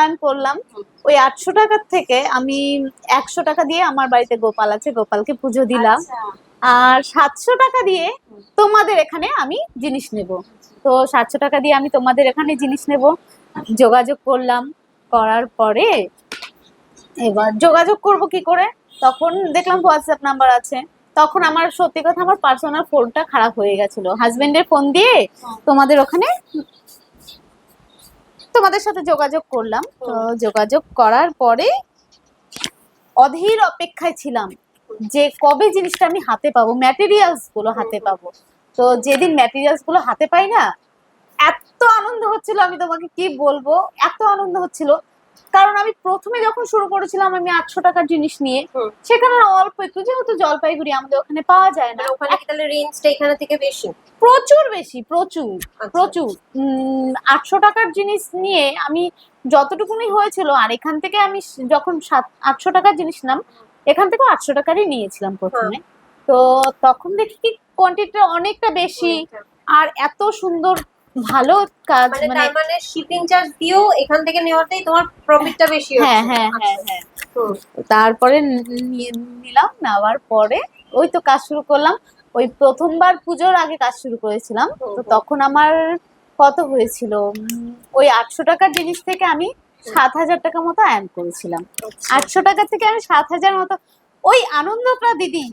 Earn করলাম, ওই 800 টাকার থেকে আমি 100 টাকা দিয়ে আমার বাড়িতে গোপাল আছে, গোপালকে পুজো দিলাম। আর 700 টাকা দিয়ে তোমাদের এখানে আমি জিনিস নেব। তো 700 টাকা দিয়ে আমি তোমাদের এখানে জিনিস নেব, যোগাযোগ করলাম। করার পরে এবার যোগাযোগ করব কি করে, তখন দেখলাম হোয়াটসঅ্যাপ নাম্বার আছে। তখন আমার সত্যি কথা আমার পার্সোনাল ফোনটা খারাপ হয়ে গেছিল, হাজবেন্ডের ফোন দিয়ে তোমাদের ওখানে তোমাদের সাথে যোগাযোগ করলাম। তো যোগাযোগ করার পরে অধীর অপেক্ষায় ছিলাম যে কবে জিনিসটা আমি হাতে পাবো, ম্যাটেরিয়ালস গুলো হাতে পাবো। তো যেদিন ম্যাটেরিয়ালস গুলো হাতে পাই না, এত আনন্দ হচ্ছিল, আমি তোমাকে কি বলবো, এত আনন্দ হচ্ছিল। কারণ আমি প্রথমে যখন শুরু করেছিলাম আমি 800 টাকার জিনিস নিয়ে, সেখানে অল্প একটু, যেহেতু জলপাইগুড়ি আমাদের ওখানে পাওয়া যায় না, ওখানে কি তাহলে রেঞ্জটা এখানে থেকে বেশি? প্রচুর বেশি, প্রচুর প্রচুর। 800 টাকার জিনিস নিয়ে আমি যতটুকুনি হয়েছিল, আর এখান থেকে আমি যখন 800 টাকার জিনিস নিলাম, এখান থেকে 800 টাকারই নিয়েছিলাম প্রথমে। তো তখন দেখি কি কোয়ান্টিটিটা অনেকটা বেশি, আর এত সুন্দর ভালো কাজ, মানে শিপিং চার্জ দিয়েও এখান থেকে নেওয়াতেই তোমার প্রফিটটা বেশি হচ্ছে। হ্যাঁ হ্যাঁ হ্যাঁ হ্যাঁ। তারপরে নিলাম, নেওয়ার পরে ওই তো কাজ শুরু করলাম। ওই প্রথমবার পুজোর আগে কাজ শুরু করেছিলাম, তো তখন আমার কত হয়েছিল, ওই 800 টাকার জিনিস থেকে আমি 7,000 টাকা মতো আর্ন করেছিলাম। 800 টাকা থেকে আমি 7,000 মতো, ওই আনন্দটা দিদি,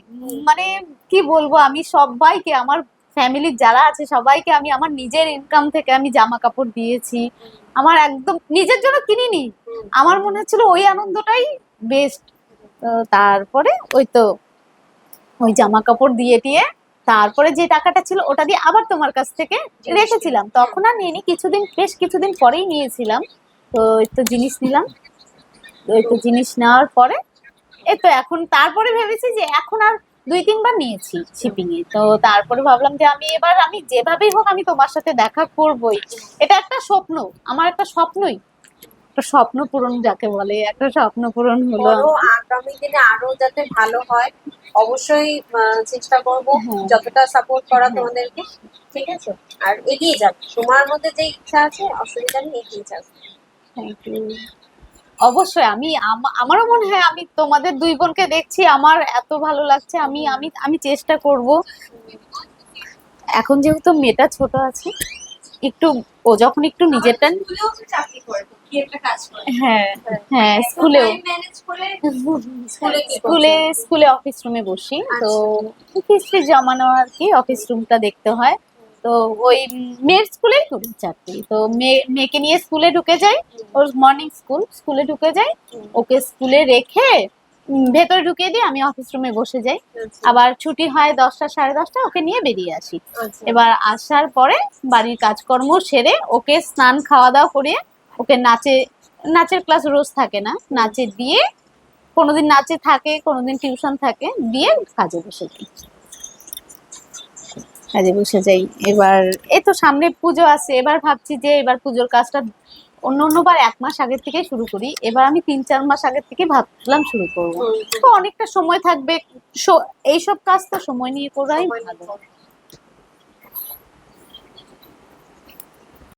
মানে কি বলবো, আমি সবাইকে, আমার ফ্যামিলির যারা আছে সবাইকে আমি আমার নিজের ইনকাম থেকে আমি জামা কাপড় দিয়েছি, আমার একদম নিজের জন্য কিনিনি। আমার মনে হচ্ছিল ওই আনন্দটাই বেস্ট। তারপরে ওই জামা কাপড় দিয়ে তারপরে যে টাকাটা ছিল ওটা দিয়ে আবার তোমার কাছ থেকে রেখেছিলাম, তখন আর নিইনি, বেশ কিছুদিন পরেই নিয়েছিলাম। তো এই তো জিনিস নিলাম, ওই তো জিনিস নেওয়ার পরে এই তো এখন তারপরে ভেবেছি যে এখন আর 2-3 বার নিয়েছি শিপিং এ। তো তারপরে ভাবলাম যে আমি যেভাবেই হোক আমি তোমার সাথে দেখা করবই। এটা একটা স্বপ্ন, আমার একটা স্বপ্নই, একটা স্বপ্ন পূরণ যাকে বলে, একটা স্বপ্ন পূরণ হলো। আগামী দিনে আরো যাতে ভালো হয়, অবশ্যই চেষ্টা করব যতটা সাপোর্ট করা তোমাদেরকে, ঠিক আছে? আর এগিয়ে যাবে, তোমার মধ্যে যে ইচ্ছা আছে, অসুবিধা নেই, এগিয়ে যাবে। Thank you. অবশ্যই আমারও মনে হয়, আমি তোমাদের দুই বোনকে দেখছি, আমার এত ভালো লাগছে। আমি আমি আমি চেষ্টা করব। এখন যেহেতু মেয়েটা ছোট আছে, একটু ও যখন একটু নিজেরটা, হ্যাঁ হ্যাঁ, স্কুলে অফিস রুমে বসি। তো ফিস জমানো আর কি, অফিস রুমটা দেখতে হয়। তো ওই মেয়ের স্কুলেই করি চাকরি। তো মেয়েকে নিয়ে স্কুলে ঢুকে যাই, ওর মর্নিং স্কুলে ঢুকে যাই, ওকে স্কুলে রেখে ভেতরে ঢুকিয়ে দিয়ে আমি অফিস রুমে বসে যাই। আবার ছুটি হয় 10টা 10:30, ওকে নিয়ে বেরিয়ে আসি। এবার আসার পরে বাড়ির কাজকর্ম সেরে ওকে স্নান খাওয়া দাওয়া করে ওকে নাচের ক্লাস রোজ থাকে না, নাচে দিয়ে, কোনোদিন নাচে থাকে, কোনোদিন টিউশন থাকে, দিয়ে কাজে বসে যাই। এবার এই তো সামনে পুজো আছে, এবার ভাবছি যে এবার পুজোর কাজটা অন্যবার 1 মাস আগের থেকে শুরু করি, এবার আমি 3-4 মাস আগের থেকে ভাবলাম শুরু করবো। তো অনেকটা সময় থাকবে, এইসব কাজ তো সময় নিয়ে করাই ভালো।